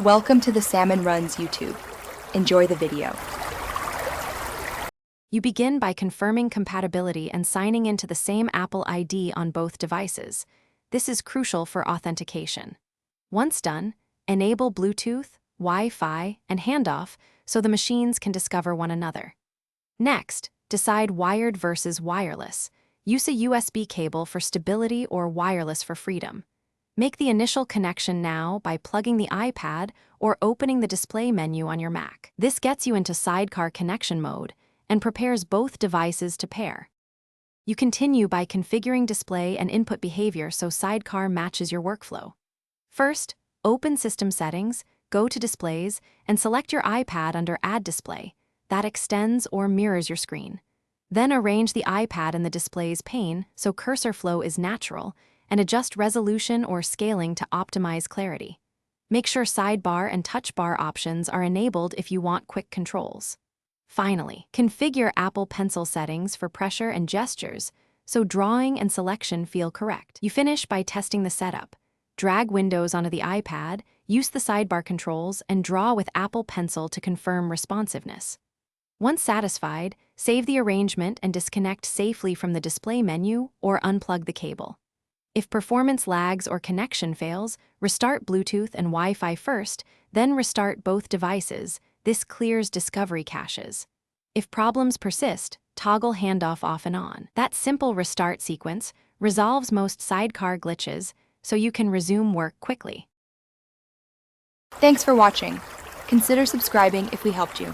Welcome to the Salmon Runs YouTube. Enjoy the video. You begin by confirming compatibility and signing into the same Apple ID on both devices. This is crucial for authentication. Once done, enable Bluetooth, Wi-Fi, and handoff so the machines can discover one another. Next, decide wired versus wireless. Use a USB cable for stability or wireless for freedom. Make the initial connection now by plugging the iPad or opening the display menu on your Mac. This gets you into Sidecar connection mode and prepares both devices to pair. You continue by configuring display and input behavior so Sidecar matches your workflow. First, open System Settings, go to Displays, and select your iPad under Add Display. That extends or mirrors your screen. Then arrange the iPad in the display's pane so cursor flow is natural, and adjust resolution or scaling to optimize clarity. Make sure sidebar and touch bar options are enabled if you want quick controls. Finally, configure Apple Pencil settings for pressure and gestures so drawing and selection feel correct. You finish by testing the setup. Drag windows onto the iPad, use the sidebar controls, and draw with Apple Pencil to confirm responsiveness. Once satisfied, save the arrangement and disconnect safely from the display menu or unplug the cable. If performance lags or connection fails, restart Bluetooth and Wi-Fi first, then restart both devices. This clears discovery caches. If problems persist, toggle handoff off and on. That simple restart sequence resolves most Sidecar glitches so you can resume work quickly. Thanks for watching. Consider subscribing if we helped you.